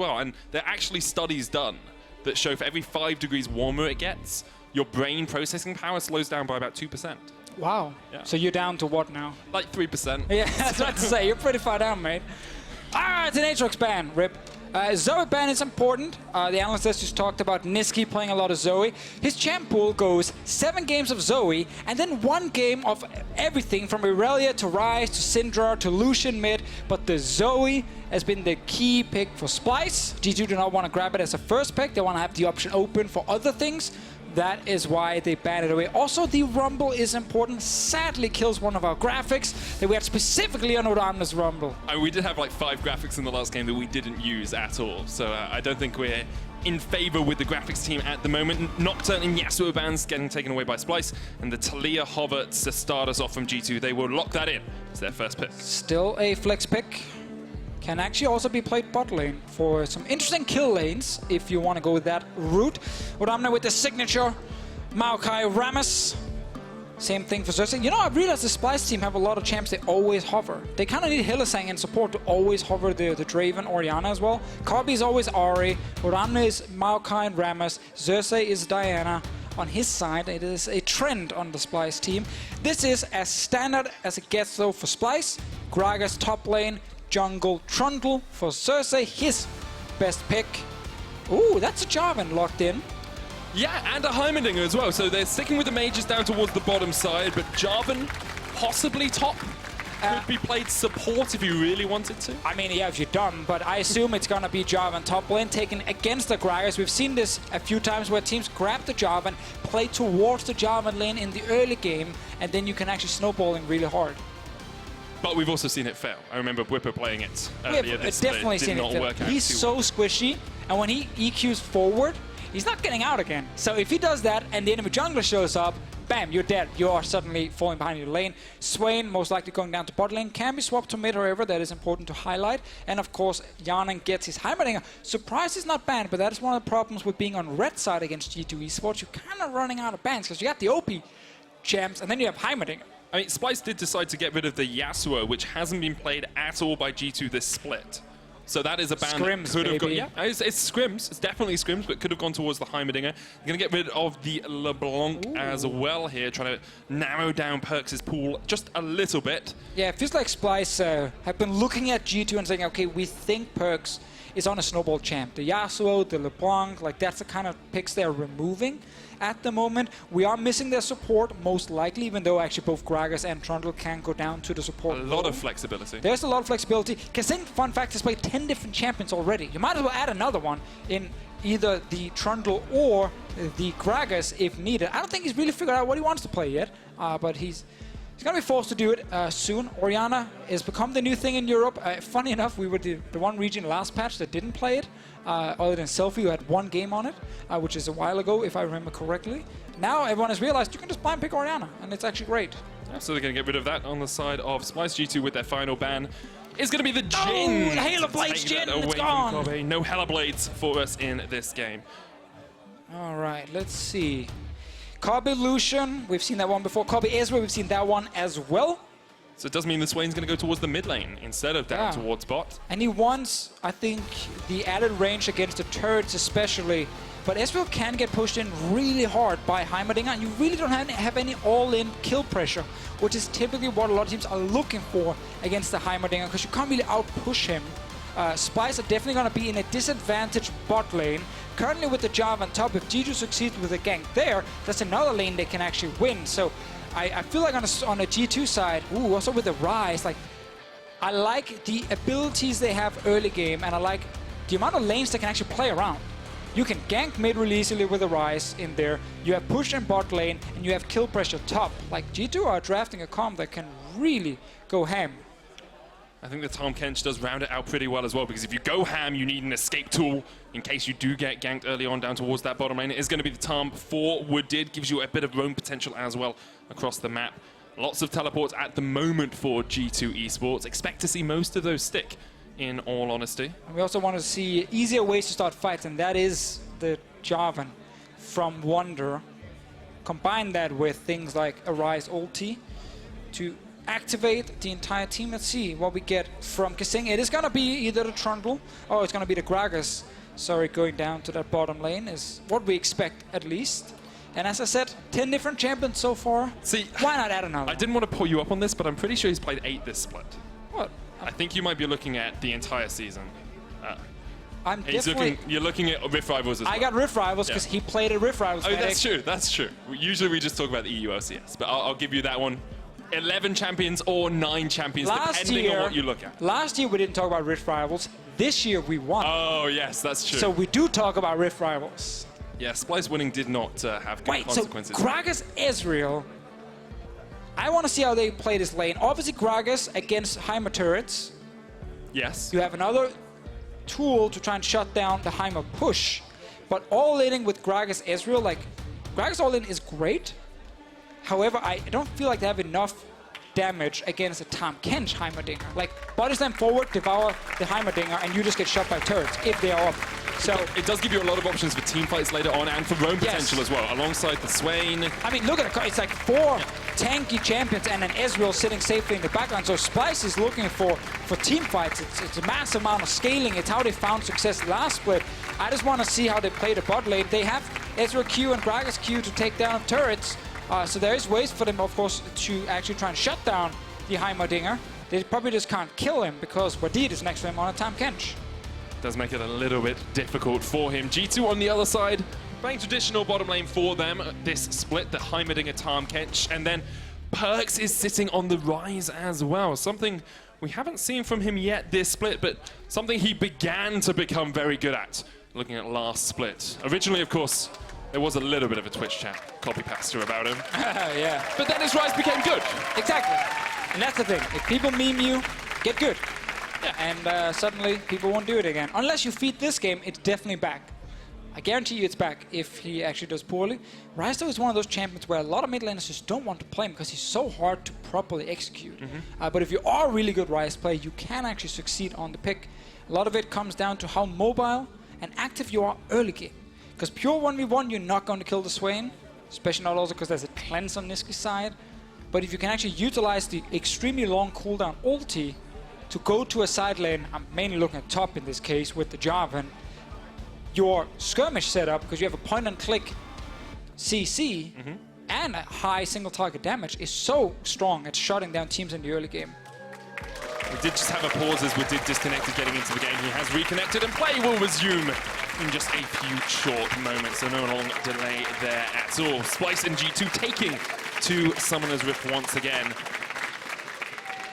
well, and there are actually studies done that show for every 5 degrees warmer it gets, your brain processing power slows down by about 2%. Wow. Yeah. So you're down to what now? Like 3%. Yeah, that's what to say. You're pretty far down, mate. Ah, it's an Aatrox ban. Rip. Zoe ban is important. The analyst just talked about Nisqy playing a lot of Zoe. His champ pool goes 7 games of Zoe and then 1 game of everything from Irelia to Ryze to Syndra to Lucian mid. But the Zoe has been the key pick for Splyce. G2 do not want to grab it as a first pick. They want to have the option open for other things. That is why they banned it away. Also, the Rumble is important. Sadly kills one of our graphics that we had specifically on Odoamne's Rumble. We did have like 5 graphics in the last game that we didn't use at all. So I don't think we're in favor with the graphics team at the moment. Nocturne and Yasuo bans getting taken away by Splyce. And the Taliyah hover to start us off from G2. They will lock that in as their first pick. Still a flex pick. Can actually also be played bot lane for some interesting kill lanes if you want to go with that route. Odoamne with the signature Maokai Rammus. Same thing for Xerxe. You know, I've realized the Splyce team have a lot of champs they always hover. They kind of need Hylissang and support to always hover the Draven or Hjärnan as well. Kobbe is always Ahri. Odoamne is Maokai and Rammus. Xerxe is Diana. On his side, it is a trend on the Splyce team. This is as standard as it gets though for Splyce. Gragas top lane. Jungle Trundle for Xerxe, his best pick. Ooh, that's a Jarvan locked in. Yeah, and a Heimerdinger as well. So they're sticking with the mages down towards the bottom side, but Jarvan, possibly top, could be played support if you really wanted to. I mean, yeah, if you're dumb, but I assume it's going to be Jarvan top lane taken against the Gragas. We've seen this a few times where teams grab the Jarvan, play towards the Jarvan lane in the early game, and then you can actually snowballing really hard. But we've also seen it fail. I remember Whipper playing it earlier this year. Definitely seen it fail. He's so squishy, and when he EQs forward, he's not getting out again. So if he does that and the enemy jungler shows up, bam, you're dead. You are suddenly falling behind your lane. Swain most likely going down to bot lane. Can be swapped to mid or ever. That is important to highlight. And of course, Hjärnan gets his Heimerdinger. Surprise is not banned, but that is one of the problems with being on red side against G2 eSports. You're kind of running out of bans because you got the OP champs and then you have Heimerdinger. I mean, Splyce did decide to get rid of the Yasuo, which hasn't been played at all by G2 this split. So that is a ban Scrims, that could have gone. baby. Yeah, it's Scrims. It's definitely Scrims, but could have gone towards the Heimerdinger. They're going to get rid of the LeBlanc as well here, trying to narrow down PerkZ' pool just a little bit. Yeah, it feels like Splyce have been looking at G2 and saying, okay, we think PerkZ is on a snowball champ. The Yasuo, the LeBlanc, like that's the kind of picks they're removing at the moment. We are missing their support, most likely, even though actually both Gragas and Trundle can go down to the support. A lot of flexibility. There's a lot of flexibility. Kasing, fun fact, has played 10 different champions already. You might as well add another one in either the Trundle or the Gragas if needed. I don't think he's really figured out what he wants to play yet, but he's going to be forced to do it soon. Orianna has become the new thing in Europe. Funny enough, we were the one region last patch that didn't play it, other than Selfie, who had 1 game on it, which is a while ago, if I remember correctly. Now everyone has realized you can just blind pick Orianna, and it's actually great. Yeah, so they're going to get rid of that on the side of Splyce. G2 with their final ban is going to be the Jhin. Oh, the Halo Blades Jhin, it's gone. Kobbe. No Halo Blades for us in this game. All right, let's see. Kobbe Lucian, we've seen that one before. Kobbe Ezreal, we've seen that one as well. So it does mean the Swain's going to go towards the mid lane instead of down towards bot. And he wants, I think, the added range against the turrets especially. But Ezreal can get pushed in really hard by Heimerdinger. You really don't have any all-in kill pressure, which is typically what a lot of teams are looking for against the Heimerdinger, because you can't really out-push him. Splyce are definitely going to be in a disadvantaged bot lane. Currently with the Jarvan top, if G2 succeeds with a gank there, that's another lane they can actually win. So I feel like on a G2 side, also with the Ryze, like I like the abilities they have early game, and I like the amount of lanes they can actually play around. You can gank mid really easily with the Ryze in there. You have push in bot lane, and you have kill pressure top. Like G2 are drafting a comp that can really go ham. I think the Tahm Kench does round it out pretty well as well, because if you go ham, you need an escape tool in case you do get ganked early on down towards that bottom lane. It is going to be the Tahm for Wadid, gives you a bit of roam potential as well across the map. Lots of teleports at the moment for G2 eSports. Expect to see most of those stick, in all honesty. And we also want to see easier ways to start fights, and that is the Jarvan from Wunder. Combine that with things like a Ryze ulti to activate the entire team. Let's see what we get from Kasing. It is going to be either the Trundle or it's going to be the Gragas. Sorry, going down to that bottom lane is what we expect at least. And as I said, 10 different champions so far. See, why not add another? I didn't want to pull you up on this, but I'm pretty sure he's played 8 this split. What? I think you might be looking at the entire season. I'm definitely... You're looking at Rift Rivals as well. I got Rift Rivals because he played at Rift Rivals. Oh, that's true, that's true. Usually we just talk about the EU LCS, but I'll give you that one. 11 champions or 9 champions, depending on what you look at. Last year we didn't talk about Rift Rivals. This year we won. Oh, yes, that's true. So we do talk about Rift Rivals. Yeah, Splyce winning did not have good consequences. So Gragas Ezreal. I want to see how they play this lane. Obviously, Gragas against Heimer turrets. Yes. You have another tool to try and shut down the Heimer push. But all-inning with Gragas Ezreal, like, Gragas all-in is great. However, I don't feel like they have enough damage against a Tahm Kench Heimerdinger. Like, body slam forward, devour the Heimerdinger, and you just get shot by turrets if they are up. So it does give you a lot of options for team fights later on and for roam potential as well, alongside the Swain. I mean, look at it. It's like 4 tanky champions and an Ezreal sitting safely in the background. So Splyce is looking for team fights. It's a massive amount of scaling. It's how they found success last split. I just want to see how they play the bot lane. They have Ezreal Q and Gragas Q to take down turrets. So there is ways for them, of course, to actually try and shut down the Heimerdinger. They probably just can't kill him because Wadid is next to him on a Tahm Kench. Does make it a little bit difficult for him. G2 on the other side, playing traditional bottom lane for them. This split, the Heimerdinger Tahm Kench, and then PerkZ is sitting on the Ryze as well. Something we haven't seen from him yet this split, but something he began to become very good at, looking at last split. Originally, of course, there was a little bit of a Twitch chat copy-paster about him. Yeah. But then his Ryze became good. Exactly. And that's the thing. If people meme you, get good. Yeah. And suddenly, people won't do it again. Unless you feed this game, it's definitely back. I guarantee you it's back if he actually does poorly. Ryze, though, is one of those champions where a lot of mid laners just don't want to play him because he's so hard to properly execute. But if you are a really good Ryze player, you can actually succeed on the pick. A lot of it comes down to how mobile and active you are early game. Because pure 1v1, you're not going to kill the Swain. Especially not also because there's a cleanse on Nisqy's side. But if you can actually utilize the extremely long cooldown ulti to go to a side lane, I'm mainly looking at top in this case with the Jarvan, your skirmish setup, because you have a point-and-click CC and a high single target damage, is so strong at shutting down teams in the early game. We did just have a pause as Wadid disconnected getting into the game. He has reconnected and play will resume in just a few short moments, so no long delay there at all. Splyce and G2 taking to Summoner's Rift once again.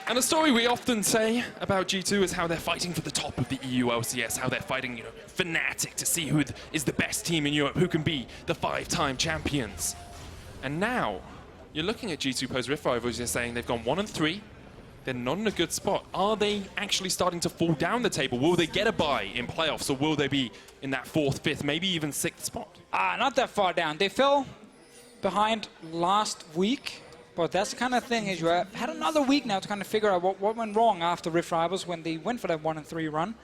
And a story we often say about G2 is how they're fighting for the top of the EU LCS, how they're fighting, Fnatic to see who is the best team in Europe, who can be the 5-time champions. And now, you're looking at G2 post Rift Rivals, you're saying they've gone 1-3, they're not in a good spot. Are they actually starting to fall down the table? Will they get a bye in playoffs, or will they be in that 4th, 5th, maybe even 6th spot? Not that far down. They fell behind last week. But that's the kind of thing is you had another week now to kind of figure out what went wrong after Rift Rivals when they went for that 1-3 run.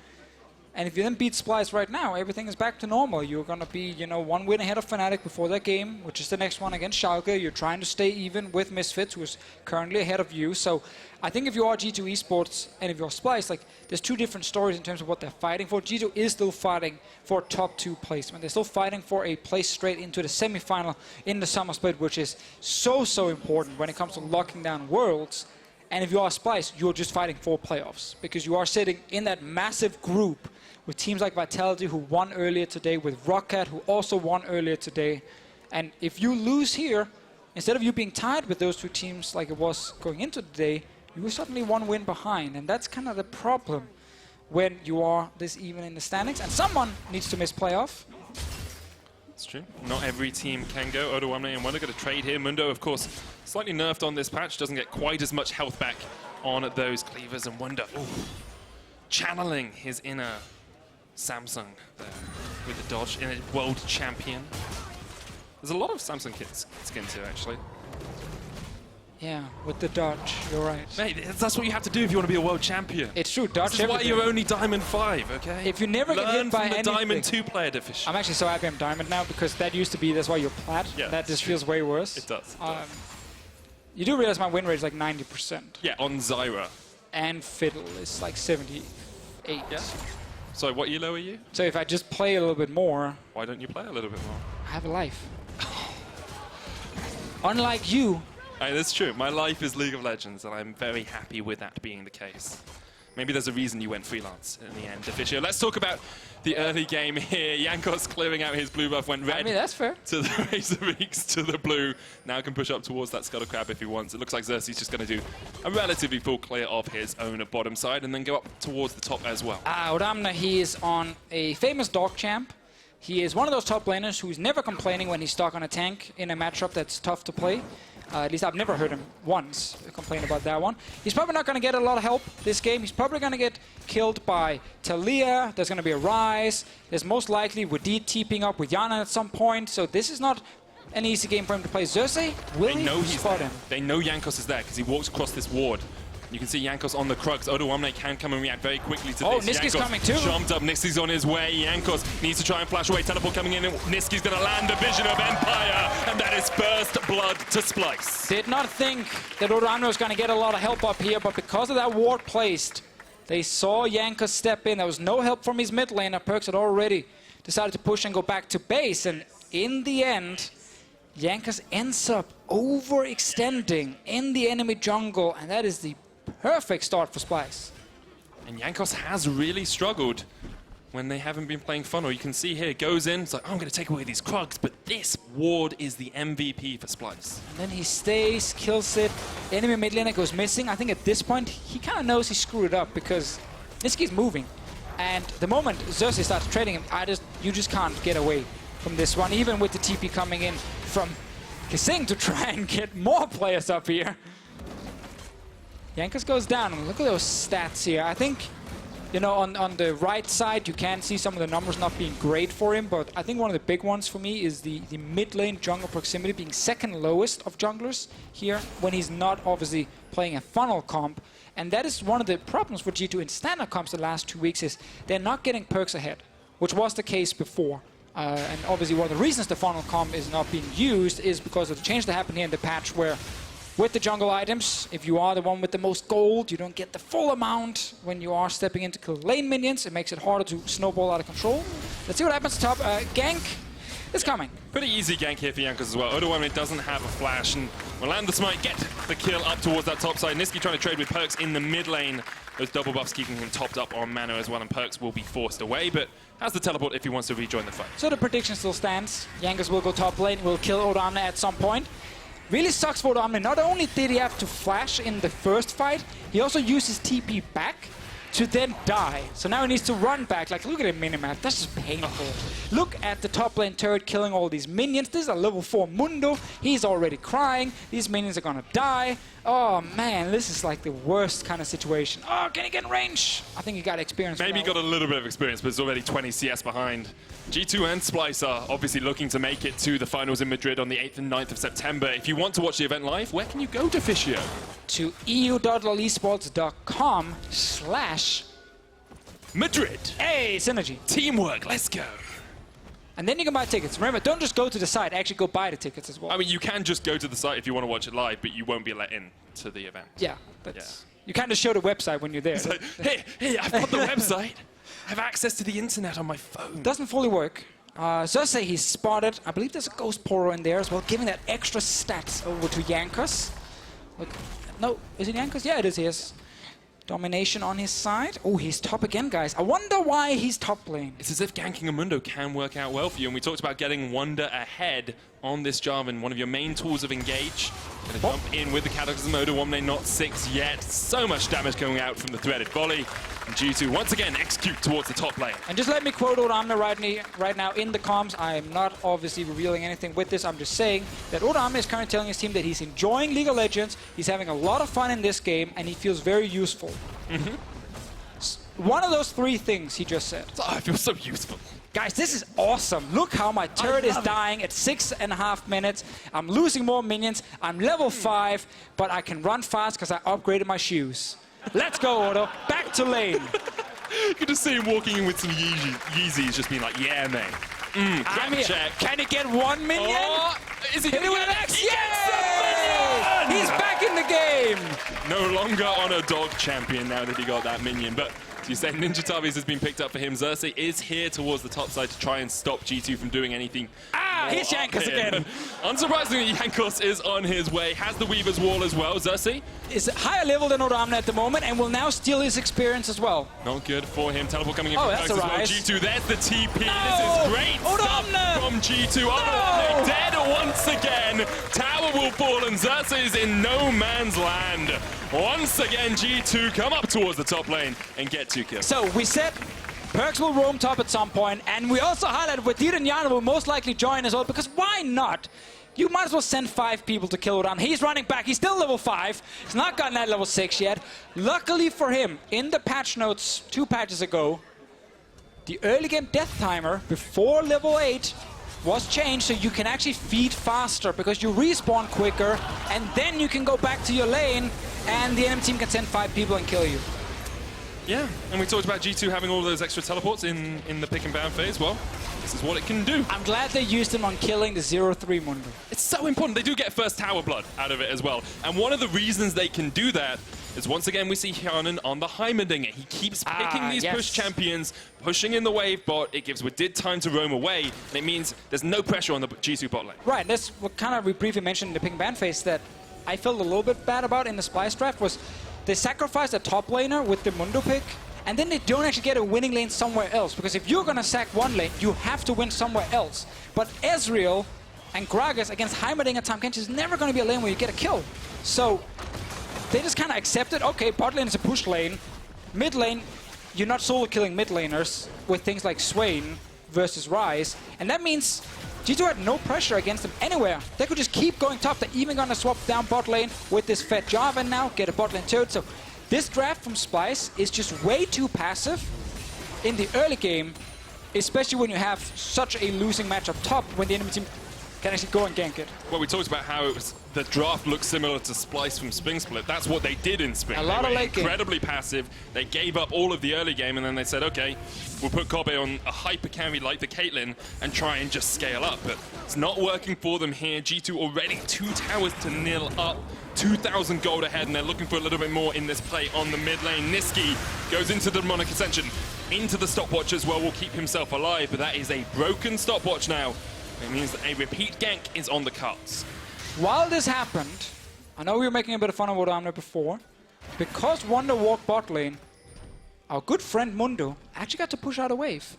And if you then beat Splyce right now, everything is back to normal. You're going to be, 1 win ahead of Fnatic before that game, which is the next one against Schalke. You're trying to stay even with Misfits, who is currently ahead of you. So I think if you are G2 Esports and if you're Splyce, like, there's 2 different stories in terms of what they're fighting for. G2 is still fighting for top 2 placement. They're still fighting for a place straight into the semi-final in the summer split, which is so important when it comes to locking down worlds. And if you are Splyce, you're just fighting for playoffs because you are sitting in that massive group with teams like Vitality, who won earlier today, with Rocket, who also won earlier today. And if you lose here, instead of you being tied with those 2 teams like it was going into the day, you were suddenly 1 win behind. And that's kind of the problem when you are this even in the standings. And someone needs to miss playoff. It's true. Not every team can go. Odoamne and Wunder going to trade here. Mundo, of course, slightly nerfed on this patch. Doesn't get quite as much health back on those cleavers. And Wunder, channeling his inner Samsung there with the dodge in a world champion. There's a lot of Samsung skins here, actually. Yeah, with the dodge, you're right. Mate, that's what you have to do if you want to be a world champion. It's true, dodge This is why you're only Diamond 5, okay? If you never get hit by anything. Learn from the anything. Diamond 2 player Deficio. I'm actually so happy I'm Diamond now because that used to be, that's why you're Plat. Yeah, that just feels way worse. It does. You do realize my win rate is like 90%. Yeah, on Zyra. And Fiddle is like 78. Yeah. So what elo are you? So if I just play a little bit more... Why don't you play a little bit more? I have a life. Unlike you. That's true. My life is League of Legends, and I'm very happy with that being the case. Maybe there's a reason you went freelance in the end, Deficio. Let's talk about the early game here. Jankos clearing out his blue buff, went red. I mean, that's fair. To the Razor to the blue. Now can push up towards that Scuttle Crab if he wants. It looks like Xerxe's just going to do a relatively full clear of his own bottom side and then go up towards the top as well. Odoamne, he is on a famous dog champ. He is one of those top laners who's never complaining when he's stuck on a tank in a matchup that's tough to play. At least I've never heard him once complain about that one. He's probably not going to get a lot of help this game. He's probably going to get killed by Taliyah. There's going to be a Ryze. There's most likely Wadid TPing up with Hjärnan at some point. So this is not an easy game for him to play. Xerxe, will he spot him? They know Jankos is there because he walks across this ward. You can see Jankos on the crux. Odoamne can come and react very quickly to this. Oh, Nisqy's coming too. Jumped up, Nisqy's on his way. Jankos needs to try and flash away. Teleport coming in. Nisqy's going to land a Vision of Empire, and that is first blood to Splyce. Did not think that Odoamne was going to get a lot of help up here, but because of that ward placed, they saw Jankos step in. There was no help from his mid laner. PerkZ had already decided to push and go back to base, and in the end, Jankos ends up overextending in the enemy jungle, and that is the perfect start for Splyce. And Jankos has really struggled when they haven't been playing funnel. You can see here, goes in, it's like, oh, I'm going to take away these Krugs, but this ward is the MVP for Splyce. And then he stays, kills it, enemy mid laner goes missing. I think at this point, he kind of knows he screwed it up because Nisqy's moving. And the moment Xerxe starts trading him, you just can't get away from this one, even with the TP coming in from Kasing to try and get more players up here. Jankos goes down, and look at those stats here. I think, you know, on the right side, you can see some of the numbers not being great for him, but I think one of the big ones for me is the mid lane jungle proximity being second lowest of junglers here, when he's not obviously playing a funnel comp. And that is one of the problems for G2 in standard comps the last 2 weeks is they're not getting PerkZ ahead, which was the case before. And obviously one of the reasons the funnel comp is not being used is because of the change that happened here in the patch where with the jungle items, if you are the one with the most gold, you don't get the full amount when you are stepping in to kill lane minions. It makes it harder to snowball out of control. Let's see what happens top. Gank is coming. Pretty easy gank here for Jankos as well. Odoamne doesn't have a flash and will land the smite, get the kill up towards that top side. Nisqy trying to trade with PerkZ in the mid lane. Those double buffs keeping him topped up on mana as well, and PerkZ will be forced away, but has the teleport if he wants to rejoin the fight. So the prediction still stands. Jankos will go top lane, will kill Odoamne at some point. Really sucks for Odoamne. Not only did he have to flash in the first fight, he also used his TP back to then die. So now he needs to run back. Like, look at the minimap. That's just painful. Look at the top lane turret killing all these minions. This is a level 4 Mundo. He's already crying. These minions are gonna die. Oh man, this is like the worst kind of situation. Oh, can he get in range? I think he got experience. Maybe he got a little bit of experience, but it's already 20 CS behind. G2 and Splyce are obviously looking to make it to the finals in Madrid on the 8th and 9th of September. If you want to watch the event live, where can you go, Deficio? To eu.lolesports.com/Madrid. Hey, synergy. Teamwork, let's go. And then you can buy tickets. Remember, don't just go to the site, actually go buy the tickets as well. I mean, you can just go to the site if you want to watch it live, but you won't be let in to the event. Yeah, that's... You can't just show the website when you're there. It's like, hey, I've got the website. I have access to the internet on my phone. Doesn't fully work. Xerxe, he's spotted. I believe there's a Ghost Portal in there as well, giving that extra stats over to Jankos. Look, no, is it Jankos? Yeah, it is his. Domination on his side. Oh, he's top again, guys. I wonder why he's top lane. It's as if ganking a Mundo can work out well for you. And we talked about getting Wunder ahead on this Jarvan, one of your main tools of engage. Gonna jump in with the Cataclysm. Odoamne not 6 yet. So much damage going out from the threaded volley. And G2 once again execute towards the top lane. And just let me quote Odoamne right now in the comms. I am not obviously revealing anything with this. I'm just saying that Odoamne is currently telling his team that he's enjoying League of Legends. He's having a lot of fun in this game, and he feels very useful. One of those 3 things he just said. Oh, I feel so useful. Guys, this is awesome. Look how my turret is dying at 6.5 minutes. I'm losing more minions. I'm level 5, but I can run fast because I upgraded my shoes. Let's go, Odo. Back to lane. You can just see him walking in with some Yeezys, just being like, yeah, mate. Check. Can he get 1 minion? Oh, is he going to get X? Yes! done! He's back in the game! No longer on a dog champion now that he got that minion, but as you say, Ninja Tavis has been picked up for him. Xerxe is here towards the top side to try and stop G2 from doing anything. Here's Jankos again. Unsurprisingly, Jankos is on his way, has the Weaver's Wall as well. Xerxe is higher level than Odoamne at the moment and will now steal his experience as well. not good for him. Teleport coming in Oh, from that's PerkZ a as well. Ryze. G2, there's the TP. No! This is great Odoamne! stuff from G2. Odoamne dead once again. Tower will fall and Xerxe is in no man's land. Once again, G2 come up towards the top lane and get 2 kills. So we said PerkZ will roam top at some point, and we also highlighted Wadid and Hjärnan will most likely join as well, because why not? You might as well send 5 people to kill Odoamne. He's running back. He's still level 5. He's not gotten that level 6 yet. Luckily for him, in the patch notes 2 patches ago, the early game death timer before level 8 was changed, so you can actually feed faster because you respawn quicker, and then you can go back to your lane, and the enemy team can send 5 people and kill you. Yeah, and we talked about G2 having all those extra teleports in the pick and ban phase. Well, this is what it can do. I'm glad they used them on killing the 0-3 Mundo. It's so important. They do get first tower blood out of it as well. And one of the reasons they can do that is once again we see Hjärnan on the Heimerdinger. He keeps picking these push champions, pushing in the wave bot. It gives Wadid time to roam away, and it means there's no pressure on the G2 bot lane. Right, that's what kind of we briefly mentioned in the pick and ban phase that I felt a little bit bad about in the Splyce draft was they sacrificed a top laner with the Mundo pick, and then they don't actually get a winning lane somewhere else. Because if you're going to sack one lane, you have to win somewhere else. But Ezreal and Gragas against Heimerdinger and Tahm Kench is never going to be a lane where you get a kill. So they just kind of accepted, okay, bot lane is a push lane. Mid lane, you're not solo killing mid laners with things like Swain versus Ryze. And that means G2 had no pressure against them anywhere. They could just keep going top. They're even going to swap down bot lane with this fed Jarvan now, get a bot lane turret. So this draft from Splyce is just way too passive in the early game, especially when you have such a losing match up top when the enemy team can actually go and gank it. Well, we talked about how it was the draft looked similar to Splyce from Spring Split. That's what they did in Spring. A lot of late game. Incredibly passive. They gave up all of the early game, and then they said, okay, we'll put Kobbe on a hyper carry like the Caitlyn and try and just scale up. But it's not working for them here. G2 already 2 towers to 0 up. 2,000 gold ahead, and they're looking for a little bit more in this play on the mid lane. Nisqy goes into the demonic ascension, into the stopwatch as well, will keep himself alive, but that is a broken stopwatch now. It means that a repeat gank is on the cards. While this happened, I know we were making a bit of fun of Odoamne before, because Wunder walked bot lane, our good friend Mundo actually got to push out a wave.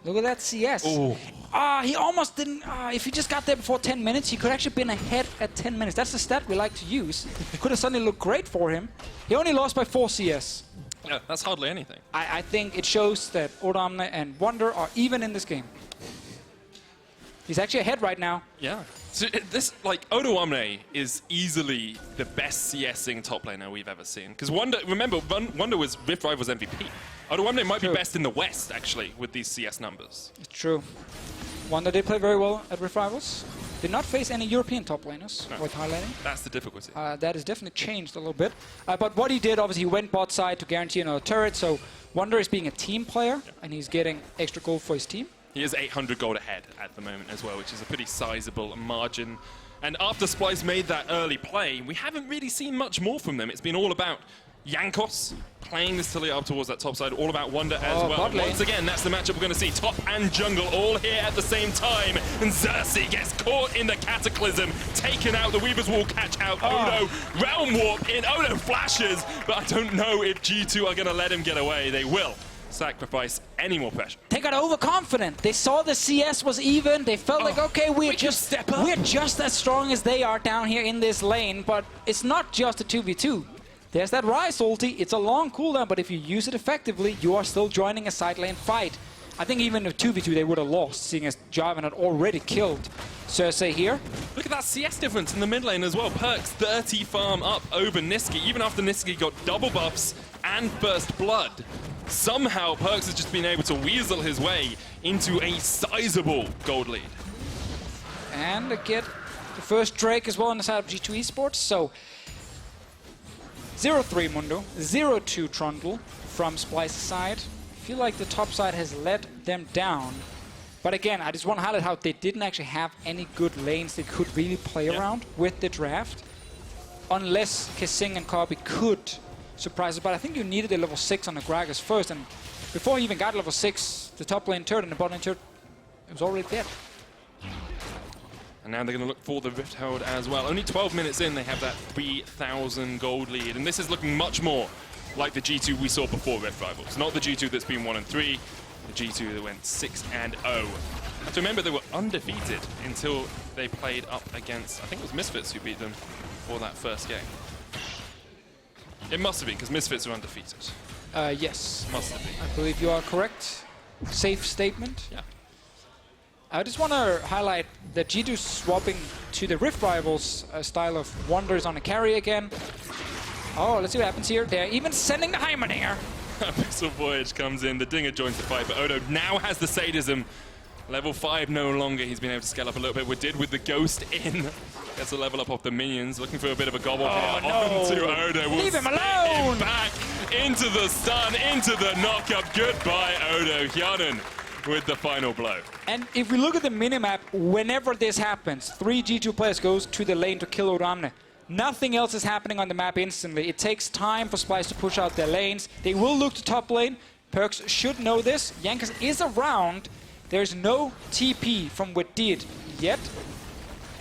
Look at that CS. He almost didn't. If he just got there before 10 minutes, he could actually been ahead at 10 minutes. That's the stat we like to use. It could have suddenly looked great for him. He only lost by 4 CS. Yeah, that's hardly anything. I think it shows that Odoamne and Wunder are even in this game. He's actually ahead right now. Yeah. So this, like, Odoamne is easily the best CSing top laner we've ever seen. Because Wunder, remember, Wunder was Rift Rivals MVP. Odoamne might be best in the West, actually, with these CS numbers. It's true. Wunder did play very well at Rift Rivals. Did not face any European top laners worth highlighting. That's the difficulty. That has definitely changed a little bit. But what he did, obviously, he went bot side to guarantee another turret. So Wunder is being a team player, and he's getting extra gold for his team. He is 800 gold ahead at the moment as well, which is a pretty sizable margin. And after Splyce made that early play, we haven't really seen much more from them. It's been all about Jankos playing this Taliyah up towards that top side, all about Wunder as well. Once again, that's the matchup we're going to see. Top and jungle all here at the same time. And Xerxe gets caught in the Cataclysm, taken out. The Weaver's Wall catch out. Odo, Realm Warp in. Odo flashes, but I don't know if G2 are going to let him get away. They will sacrifice any more pressure. They got overconfident. They saw the CS was even. They felt like, okay, we're just as strong as they are down here in this lane. But it's not just a 2v2. There's that Ryze ulti. It's a long cooldown, but if you use it effectively, you are still joining a side lane fight. I think even if 2v2 they would have lost, seeing as Jarvan had already killed Xerxe here. Look at that CS difference in the mid lane as well. PerkZ 30 farm up over Nisqy, even after Nisqy got double buffs and first blood. Somehow PerkZ has just been able to weasel his way into a sizable gold lead. And get the first Drake as well on the side of G2 eSports. So 0-3 Mundo, 0-2 Trundle from Splyce's side. I feel like the top side has let them down. But again, I just want to highlight how they didn't actually have any good lanes they could really play around with the draft. unless Kasing and Kobbe could surprise us. But I think you needed a level 6 on the Gragas first, and before he even got level 6, the top lane turret and the bot lane turret, it was already dead. And now they're going to look for the Rift Herald as well. Only 12 minutes in, they have that 3,000 gold lead. And this is looking much more like the G2 we saw before Rift Rivals. Not the G2 that's been 1-3, the G2 that went 6-0. Have to remember they were undefeated until they played up against, I think it was Misfits who beat them for that first game. It must have been, because Misfits are undefeated. Yes. Must have been. I believe you are correct. Safe statement. Yeah. I just want to highlight that G2 swapping to the Rift Rivals style of Wonders on a carry again. Oh, let's see what happens here. They're even sending the Heimerdinger. Pixel Voyage comes in, the Dinger joins the fight, but Odo now has the sadism. Level 5 no longer, he's been able to scale up a little bit. Wadid with the Ghost in. Gets a level up off the minions, looking for a bit of a gobble here. No. Onto Odo. We'll Leave him spit alone! Back into the stun, into the knockup. Goodbye, Odo. Hjärnan with the final blow. And if we look at the minimap, whenever this happens, 3 G2 players goes to the lane to kill Odoamne. Nothing else is happening on the map instantly. It takes time for Splyce to push out their lanes. They will look to top lane. PerkZ should know this. Jankos is around. There's no TP from Wadid yet,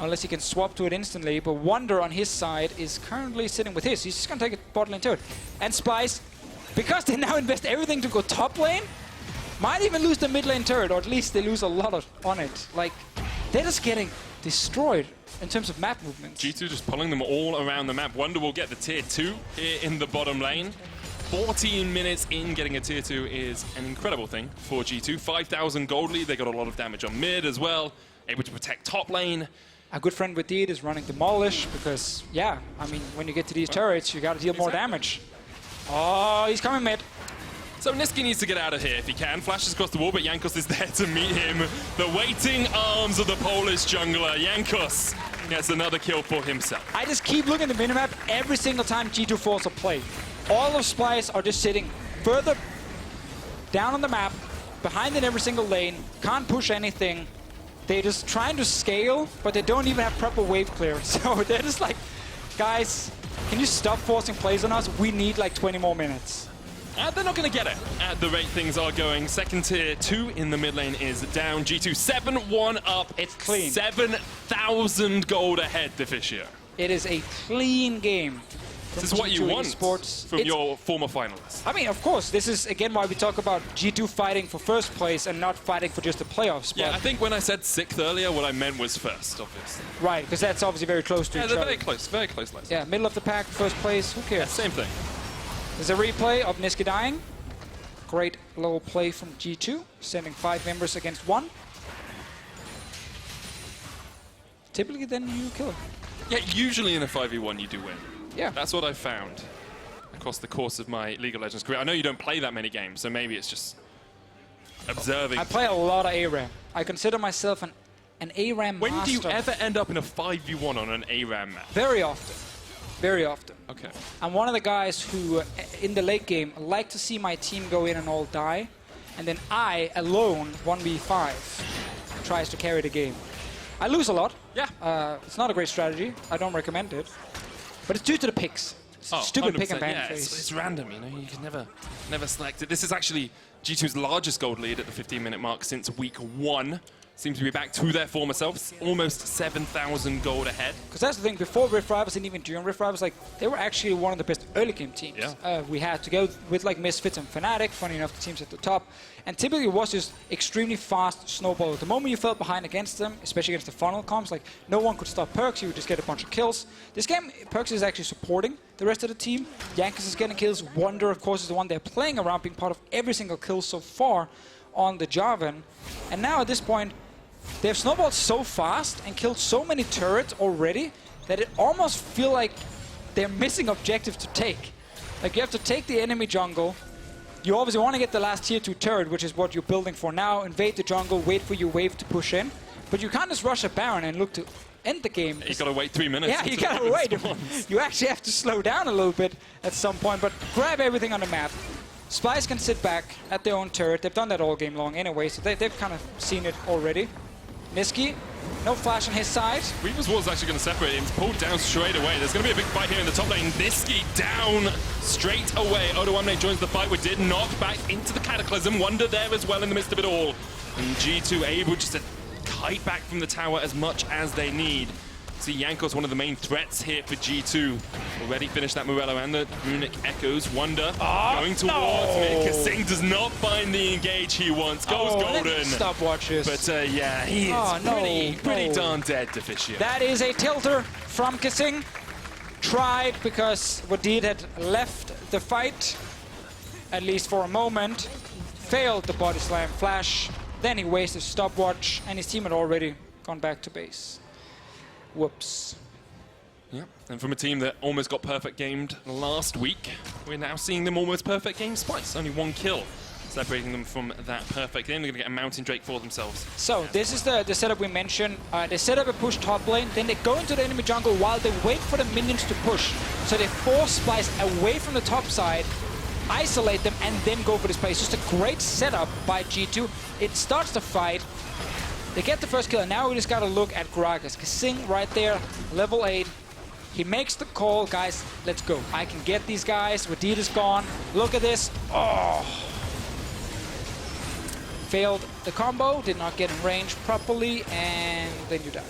unless he can swap to it instantly. But Wunder on his side is currently sitting with his. He's just going to take a bot lane turret. And Splyce, because they now invest everything to go top lane, might even lose the mid lane turret, or at least they lose a lot on it. Like, they're just getting destroyed in terms of map movements. G2 just pulling them all around the map. Wunder will get the tier 2 here in the bottom lane. 14 minutes in, getting a tier 2 is an incredible thing for G2. 5,000 gold lead, they got a lot of damage on mid as well. Able to protect top lane. A good friend with Wadid is running Demolish because, yeah, I mean, when you get to these turrets, you got to deal more damage. Oh, he's coming mid. So Nisqy needs to get out of here if he can. Flashes across the wall, but Jankos is there to meet him. The waiting arms of the Polish jungler. Jankos gets another kill for himself. I just keep looking at the minimap every single time G2 falls a play. All of Splyce are just sitting further down on the map, behind in every single lane, can't push anything. They're just trying to scale, but they don't even have proper wave clearance. So they're just like, guys, can you stop forcing plays on us? We need like 20 more minutes. They're not going to get it at the rate things are going. Second tier 2 in the mid lane is down. G2 7-1 up. It's clean. 7,000 gold ahead, Deficio. It is a clean game. This is what you want eSports. from your former finalists. I mean, of course, this is, again, why we talk about G2 fighting for first place and not fighting for just the playoffs. Yeah, I think when I said 6th earlier, what I meant was first, obviously. Right, because that's obviously very close to each other. Yeah, they're very close lines. Yeah, middle of the pack, first place, who cares? Yeah, same thing. There's a replay of Nisqy dying. Great little play from G2, sending 5 members against 1. Typically, then you kill him. Yeah, usually in a 5v1 you do win. Yeah. That's what I've found across the course of my League of Legends career. I know you don't play that many games, so maybe it's just observing. I play a lot of ARAM. I consider myself an ARAM master. When do you ever end up in a 5v1 on an ARAM map? Very often. Very often. Okay. I'm one of the guys who, in the late game, like to see my team go in and all die, and then I, alone, 1v5, tries to carry the game. I lose a lot. Yeah. It's not a great strategy. I don't recommend it. But it's due to the picks. Stupid pick and ban yeah, phase. it's random, you know, you can never select it. This is actually G2's largest gold lead at the 15-minute mark since week 1. Seems to be back to their former selves, almost 7,000 gold ahead. Because that's the thing, before Rift Rivals and even during Rift Rivals, like, they were actually one of the best early game teams. Yeah. We had to go with like Misfits and Fnatic, funny enough, the teams at the top. And typically it was just extremely fast snowball. The moment you fell behind against them, especially against the funnel comps, like, no one could stop PerkZ, you would just get a bunch of kills. This game, PerkZ is actually supporting the rest of the team. Jankos is getting kills. Wunder, of course, is the one they're playing around, being part of every single kill so far on the Jarvan. And now at this point, they have snowballed so fast and killed so many turrets already that it almost feels like they're missing objectives to take. Like, you have to take the enemy jungle. You obviously want to get the last tier 2 turret, which is what you're building for now. Invade the jungle, wait for your wave to push in. But you can't just rush a Baron and look to end the game. You gotta wait 3 minutes. Yeah, you gotta wait. You actually have to slow down a little bit at some point, but grab everything on the map. Splyce can sit back at their own turret. They've done that all game long anyway, so they've kind of seen it already. Nisqy No flash on his side. Weaver's Wall is actually going to separate him. He's pulled down straight away. There's going to be a big fight here in the top lane. Nisqy down straight away. Odoamne joins the fight. Wadid knocked back into the Cataclysm. Wunder there as well in the midst of it all. And G2 able just to kite back from the tower as much as they need. See Jankos, one of the main threats here for G2. Already finished that Morello and the Runic Echoes. Wunder going towards mid. Kasing does not find the engage he wants. Goes golden. Stopwatches. But yeah, he is pretty darn dead, Deficio. That is a tilter from Kasing. Tried because Wadid had left the fight, at least for a moment. Failed the body slam flash. Then he wasted stopwatch, and his team had already gone back to base. Whoops. Yeah, and from a team that almost got perfect gamed last week, we're now seeing them almost perfect game Splyce. Only 1 kill separating them from that perfect game. They're going to get a Mountain Drake for themselves. So this is the setup we mentioned. They set up a push top lane, then they go into the enemy jungle while they wait for the minions to push. So they force Splyce away from the top side, isolate them, and then go for this play. It's just a great setup by G2. It starts the fight. They get the first kill, and now we just gotta look at Gragas. Kasing right there, level 8. He makes the call, guys, let's go. I can get these guys. Wadid is gone. Look at this. Oh. Failed the combo, did not get in range properly, and then you die.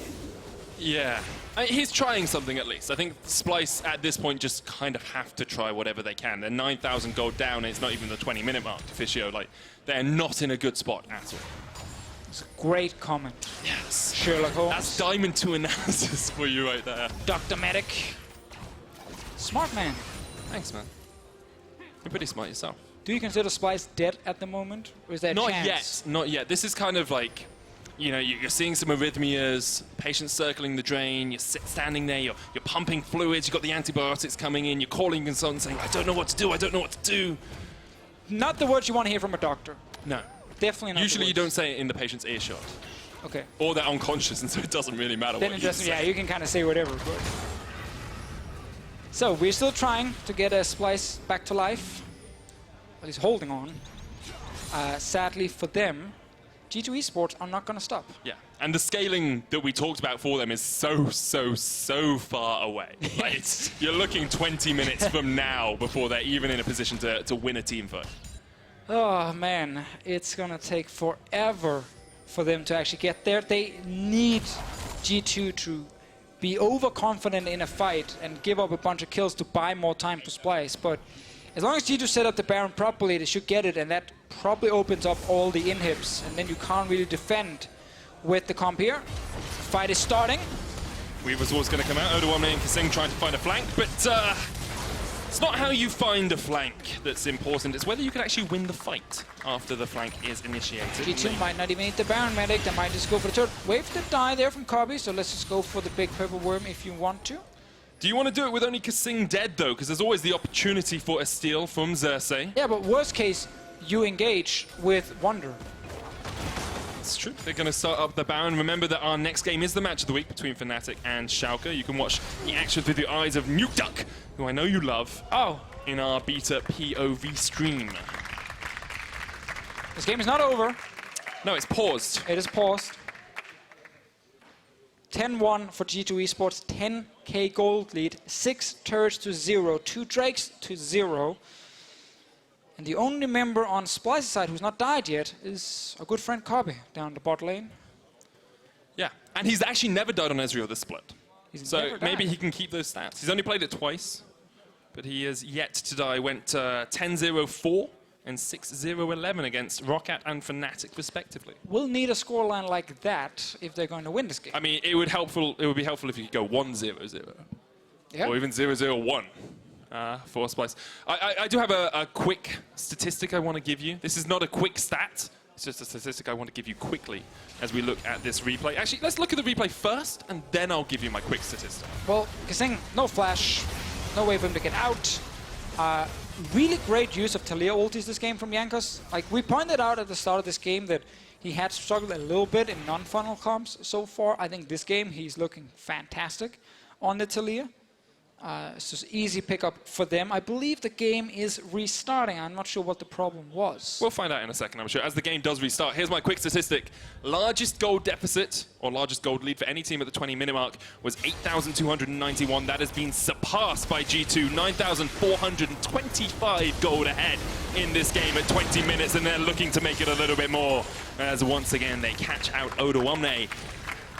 Yeah. He's trying something at least. I think Splyce at this point just kind of have to try whatever they can. They're 9,000 gold down, and it's not even the 20-minute mark. Deficio, like, they're not in a good spot at all. Great comment. Yes. Sherlock Holmes. That's Diamond 2 analysis for you right there. Dr. Medic. Smart man. Thanks, man. You're pretty smart yourself. Do you consider Splyce dead at the moment? Or is there a chance? Not yet. This is kind of like, you know, you're seeing some arrhythmias, patients circling the drain, you're standing there, you're pumping fluids, you've got the antibiotics coming in, you're calling consultants saying, I don't know what to do, I don't know what to do. Not the words you want to hear from a doctor. No. Definitely not. Usually you don't say it in the patient's earshot. Okay. Or they're unconscious, and so it doesn't really matter then what it you doesn't, say. yeah, you can kind of say whatever. But. So we're still trying to get a Splyce back to life. Well, he's holding on. Sadly for them, G2 eSports are not going to stop. Yeah, and the scaling that we talked about for them is so far away. Like, you're looking 20 minutes from now before they're even in a position to win a team fight. Oh man, it's gonna take forever for them to actually get there. They need G2 to be overconfident in a fight and give up a bunch of kills to buy more time for Splyce. But as long as G2 set up the Baron properly, they should get it, and that probably opens up all the inhibs, and then you can't really defend with the comp here. Fight is starting. Weaver's Wall's going to come out. Odoamne and Kasing trying to find a flank, but it's not how you find a flank that's important. It's whether you can actually win the fight after the flank is initiated. G2 might not even need the Baron Medic. They might just go for the third wave to die there from Kobbe, so let's just go for the big purple worm if you want to. Do you want to do it with only Kasing dead, though? Because there's always the opportunity for a steal from Xerxe. Yeah, but worst case, you engage with Wunder. It's true. They're going to start up the Baron. Remember that our next game is the match of the week between Fnatic and Schalke. You can watch the action through the eyes of Nukeduck, who I know you love, in our beta POV stream. This game is not over. No, it's paused. It is paused. 10-1 for G2 eSports, 10k gold lead, 6 turrets to 0, 2 drakes to 0. And the only member on Splyce's side who's not died yet is our good friend Kobbe down the bot lane. Yeah, and he's actually never died on Ezreal this split. So maybe died. he can keep those stats. He's only played it twice, but he is yet to die. Went 10-0-4 and 6-0-11 against Roccat and Fnatic, respectively. We'll need a scoreline like that if they're going to win this game. I mean, it would be helpful if you could go 1-0-0, Yeah. or even 0-0-1 for Splyce. I do have a quick statistic I want to give you. This is not a quick stat. It's just a statistic I want to give you quickly as we look at this replay. Actually, let's look at the replay first, and then I'll give you my quick statistic. Well, Kasing, no flash, no way for him to get out. Really great use of Taliyah ultis this game from Jankos. Like, we pointed out at the start of this game that he had struggled a little bit in non-funnel comps so far. I think this game he's looking fantastic on the Taliyah. It's just easy pickup for them. I believe the game is restarting. I'm not sure what the problem was. We'll find out in a second, I'm sure. As the game does restart, here's my quick statistic. Largest gold deficit, or largest gold lead for any team at the 20-minute mark was 8,291. That has been surpassed by G2. 9,425 gold ahead in this game at 20 minutes, and they're looking to make it a little bit more. As once again, they catch out Odoamne,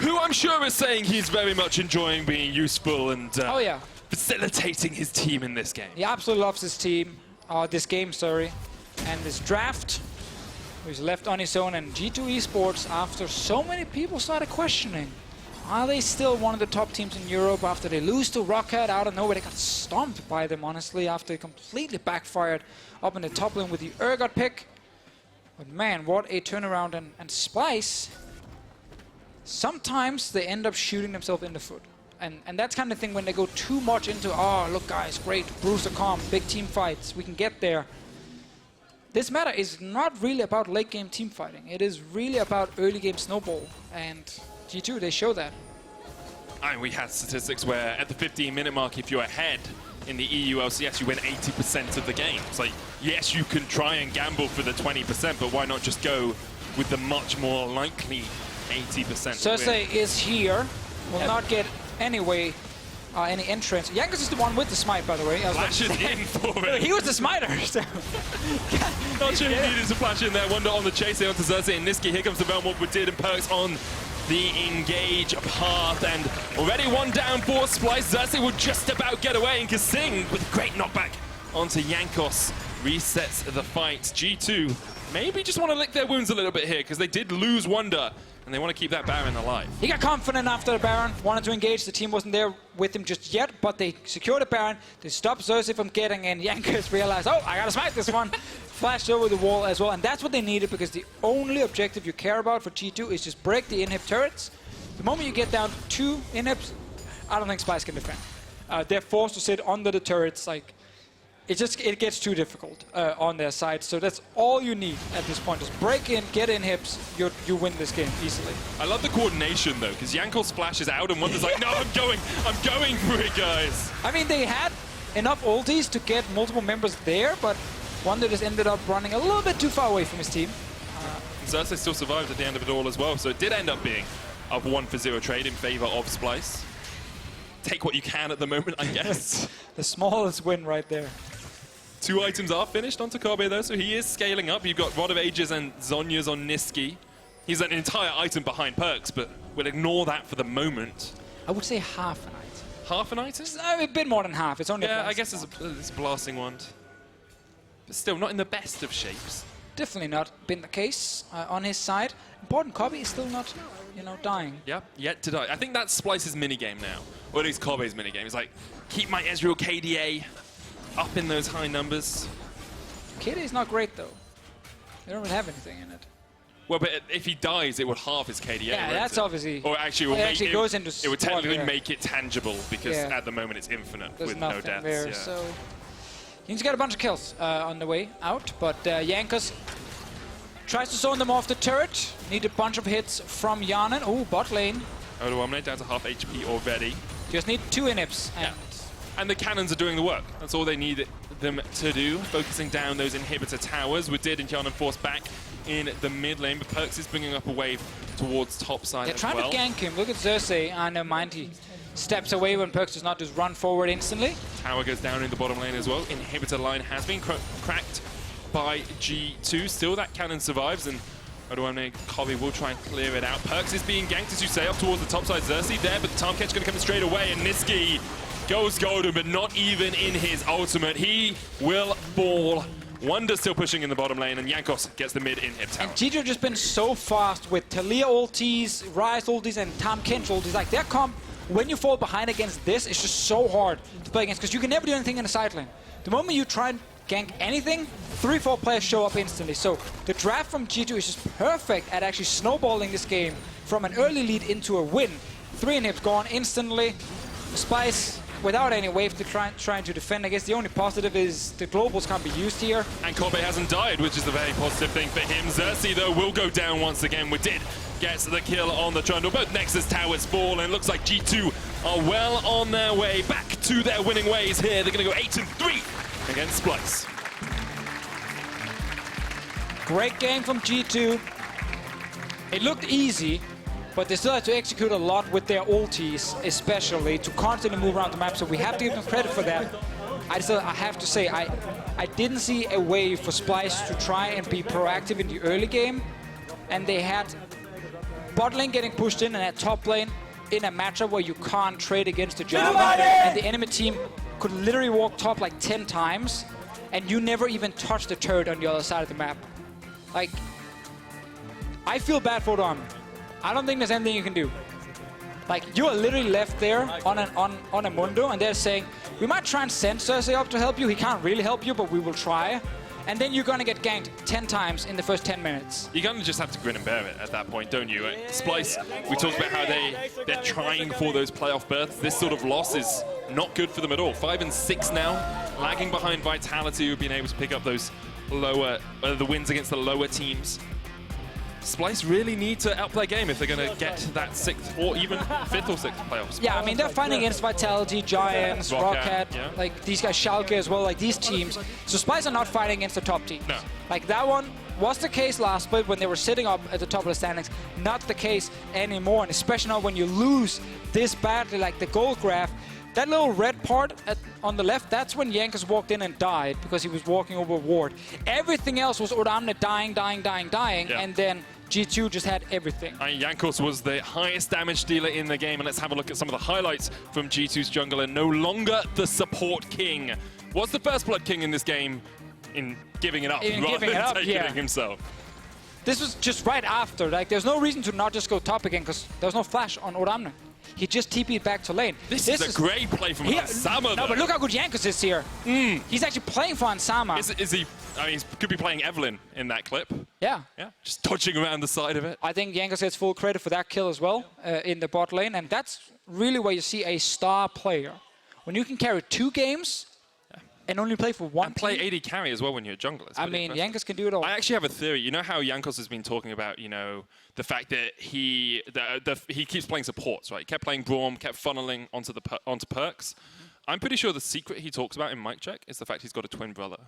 who I'm sure is saying he's very much enjoying being useful and Oh yeah. facilitating his team in this game. He absolutely loves his team, this game, sorry. And this draft, he's left on his own, and G2 eSports, after so many people started questioning, are they still one of the top teams in Europe after they lose to Rocket out of nowhere? They got stomped by them, honestly, after they completely backfired up in the top lane with the Urgot pick. But man, what a turnaround. And Splyce, sometimes they end up shooting themselves in the foot. And that's kind of thing when they go too much into, oh, look guys, great, Bruiser calm, big team fights, we can get there. This meta is not really about late game team fighting. It is really about early game snowball. And G2, they show that. And we had statistics where at the 15-minute mark, if you're ahead in the EU LCS, you win 80% of the game. It's like, yes, you can try and gamble for the 20%, but why not just go with the much more likely 80%? Xerxe is here, will not get any entrance. Jankos is the one with the smite, by the way. Flashes in for it. He was the smiter. So. Not sure he needed to flash in there. Wunder on the chase there onto Xerxe and Nisqy. Here comes the Belmont Wadid and PerkZ on the engage path. And already one down for Splyce. Xerxe will just about get away, and Kasing with a great knockback onto Jankos resets the fight. G2 maybe just want to lick their wounds a little bit here because they did lose Wunder. And they want to keep that Baron alive. He got confident after the Baron, wanted to engage. The team wasn't there with him just yet, but they secured the Baron. They stopped Xerxe from getting in. Jankos realized, oh, I gotta smite this one. Flashed over the wall as well, and that's what they needed because the only objective you care about for G2 is just break the inhib turrets. The moment you get down to 2 inhibs, I don't think Splyce can defend. They're forced to sit under the turrets. Like, it gets too difficult on their side, so that's all you need at this point. Just break in, get inhibs, you win this game easily. I love the coordination though, because Jankos flashes out and Wunder's like, no, I'm going for it, guys. I mean, they had enough ultis to get multiple members there, but Wunder just ended up running a little bit too far away from his team. Xerxe still survived at the end of it all as well, so it did end up being a 1-for-0 trade in favor of Splyce. Take what you can at the moment, I guess. The smallest win right there. 2 items are finished onto Kobbe though, so he is scaling up. You've got Rod of Ages and Zhonya's on Nisqy. He's an entire item behind PerkZ, but we'll ignore that for the moment. I would say half an item. Half an item? A bit more than half. It's only I guess it's a blasting wand. But still, not in the best of shapes. Definitely not been the case on his side. Important, Kobbe is still not, dying. Yep, yet to die. I think that's Splyce's minigame now, or at least Kobbe's minigame. It's like, keep my Ezreal KDA up in those high numbers. KDA is not great though. They don't really have anything in it. Well, but if he dies, it would halve his KDA. Yeah, that's obviously. Or actually, it goes into. It would technically make it tangible because at the moment it's infinite. There's with no deaths. There, so he needs to get a bunch of kills on the way out, but Jankos tries to zone them off the turret. Need a bunch of hits from Hjärnan. Oh, bot lane. Odoamne down to half HP already. Just need 2 inhibs. And the cannons are doing the work. That's all they need them to do. Focusing down those inhibitor towers. Wadid and Hjärnan forced back in the mid lane, but PerkZ is bringing up a wave towards top side as well. They're trying to gank him. Look at Xerxe. Never mind, he steps away when PerkZ does not just run forward instantly. Tower goes down in the bottom lane as well. Inhibitor line has been cracked by G2. Still, that cannon survives, and Odoamne Kobbe will try and clear it out. PerkZ is being ganked, as you say, up towards the top side. Xerxe there, but Tahm Kench going to come straight away, and Nisqy goes golden, but not even in his ultimate. He will fall. Wunder still pushing in the bottom lane, and Jankos gets the mid-inhib tower. And G2 just been so fast with Taliyah ultis, Ryze ultis, and Tahm Kench ultis. Like, their comp, when you fall behind against this, it's just so hard to play against, because you can never do anything in the side lane. The moment you try and gank anything, 3-4 players show up instantly. So the draft from G2 is just perfect at actually snowballing this game from an early lead into a win. 3 inhibs gone instantly. Splyce without any wave to trying to defend. I guess the only positive is the globals can't be used here. And Kobbe hasn't died, which is a very positive thing for him. Xerxe, though, will go down once again. Wadid gets the kill on the Trundle. Both Nexus towers fall, and it looks like G2 are well on their way back to their winning ways here. They're going to go 8-3 against Splyce. Great game from G2. It looked easy, but they still had to execute a lot with their ultis, especially, to constantly move around the map, so we have to give them credit for that. I have to say, I didn't see a way for Splyce to try and be proactive in the early game, and they had bot lane getting pushed in and at top lane in a matchup where you can't trade against the Jarvan, and the enemy team could literally walk top like 10 times, and you never even touch the turret on the other side of the map. Like, I feel bad for Odoamne. I don't think there's anything you can do. Like, you are literally left there on a Mundo, and they're saying, we might try and send Xerxe up to help you. He can't really help you, but we will try. And then you're going to get ganked 10 times in the first 10 minutes. You're going to just have to grin and bear it at that point, don't you? Splyce, we talked about how they're trying for those playoff berths. This sort of loss is not good for them at all. 5-6 now, lagging behind Vitality, who've been able to pick up those lower, the wins against the lower teams. Splyce really need to outplay game if they're going to get that 6th or even 5th or 6th playoffs. Yeah, I mean, they're fighting against Vitality, Giants, Rocket, yeah. like these guys, Schalke as well, like these teams. So Splyce are not fighting against the top teams. No. Like that one was the case last split when they were sitting up at the top of the standings. Not the case anymore, and especially now when you lose this badly, like the gold graph. That little red part on the left, that's when Jankos walked in and died because he was walking over ward. Everything else was Odoamne dying, Yeah. and then G2 just had everything. Jankos was the highest damage dealer in the game, and let's have a look at some of the highlights from G2's jungler. No longer the support king. Was the first blood king in this game in giving it up rather than taking it himself? This was just right after. Like, there's no reason to not just go top again because there's no flash on Odoamne. He just TP'd back to lane. This is a great play from Ansama. No, but look how good Jankos is here. He's actually playing for Ansama. Is he? I mean, he could be playing Evelyn in that clip. Yeah. Yeah, just dodging around the side of it. I think Jankos gets full credit for that kill as well in the bot lane, and that's really where you see a star player. When you can carry 2 games and only play for 1 and play AD carry as well when you're a jungler. I mean, Jankos can do it all. I actually have a theory. You know how Jankos has been talking about, you know, the fact that he keeps playing supports, right? He kept playing Braum, kept funneling onto PerkZ. I'm pretty sure the secret he talks about in mic check is the fact he's got a twin brother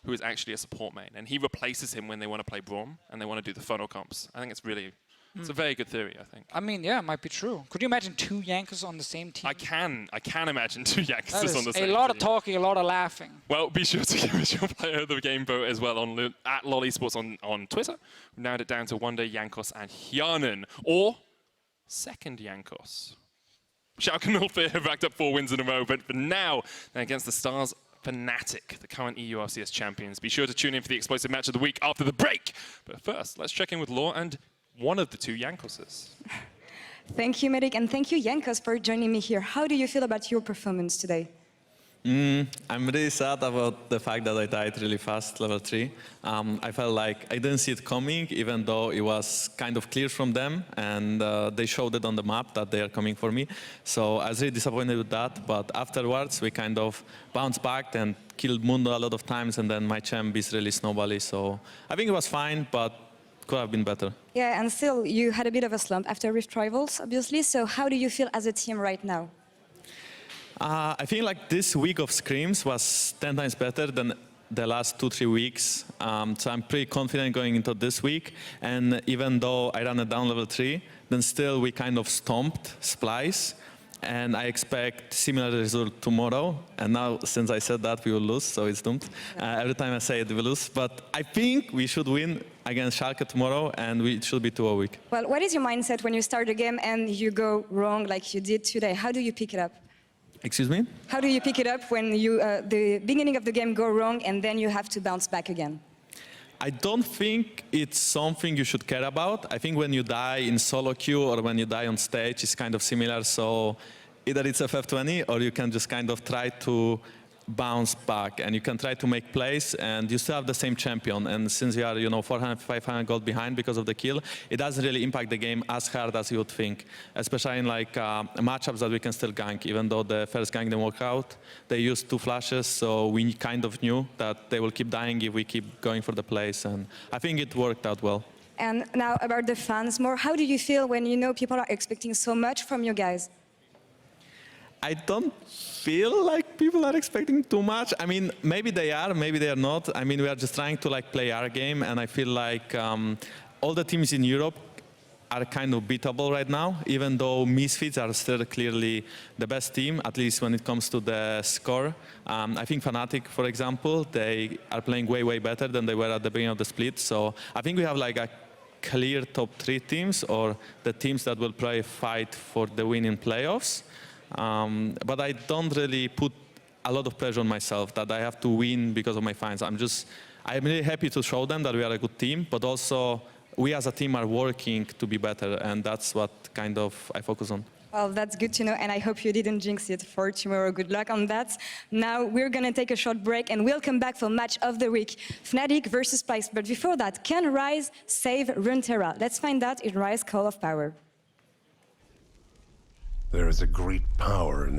who is actually a support main, and he replaces him when they want to play Braum and they want to do the funnel comps. I think it's really, it's a very good theory, I think. I mean, yeah, it might be true. Could you imagine 2 Jankos on the same team? I can imagine 2 Jankos on the same team. A lot of talking, a lot of laughing. Well, be sure to give us your player of the game vote as well at lolesports on Twitter. We've narrowed it down to Wunder, Jankos, and Hjärnan, or second Jankos. Schalke 04 have racked up 4 wins in a row, but for now, they're against the Stars Fnatic, the current EU LCS champions. Be sure to tune in for the explosive match of the week after the break. But first, let's check in with Law and one of the 2 Jankoses. Thank you, Medic, and thank you, Jankos, for joining me here. How do you feel about your performance today? I'm really sad about the fact that I died really fast, level 3. I felt like I didn't see it coming, even though it was kind of clear from them, and they showed it on the map that they are coming for me. So I was really disappointed with that, but afterwards we kind of bounced back and killed Mundo a lot of times, and then my champ is really snowbally, so I think it was fine, but could have been better. Yeah, and still, you had a bit of a slump after Rift Rivals, obviously, so how do you feel as a team right now? I feel like this week of scrims was 10 times better than the last 2-3 weeks. So I'm pretty confident going into this week. And even though I ran it down level 3, then still we kind of stomped Splyce. And I expect similar result tomorrow. And now, since I said that, we will lose, so it's doomed. Every time I say it, we lose. But I think we should win against Schalke tomorrow, and we should be 2-0 week. Well, what is your mindset when you start a game and you go wrong like you did today? How do you pick it up? Excuse me? How do you pick it up when you, the beginning of the game go wrong and then you have to bounce back again? I don't think it's something you should care about. I think when you die in solo queue or when you die on stage, it's kind of similar. So either it's FF20 or you can just kind of try to bounce back and you can try to make plays and you still have the same champion. And since you are, you know, 400, 500 gold behind because of the kill, it doesn't really impact the game as hard as you would think. Especially in like matchups that we can still gank, even though the first gank didn't work out. They used 2 flashes, so we kind of knew that they will keep dying if we keep going for the plays. And I think it worked out well. And now about the fans more, how do you feel when you know people are expecting so much from you guys? I don't feel like people are expecting too much. I mean, maybe they are, maybe they are not. I mean, we are just trying to like play our game, and I feel like all the teams in Europe are kind of beatable right now, even though Misfits are still clearly the best team, at least when it comes to the score. I think Fnatic, for example, they are playing way, way better than they were at the beginning of the split. So I think we have like a clear top 3 teams, or the teams that will play fight for the win in playoffs. But I don't really put a lot of pressure on myself that I have to win because of my fans. I'm really happy to show them that we are a good team, but also we as a team are working to be better, and that's what kind of I focus on. Well, that's good to know, and I hope you didn't jinx it for tomorrow. Good luck on that. Now we're going to take a short break, and we'll come back for match of the week, Fnatic versus Splyce. But before that, can Ryze save Runeterra? Let's find out in Ryze Call of Power. There is a great power in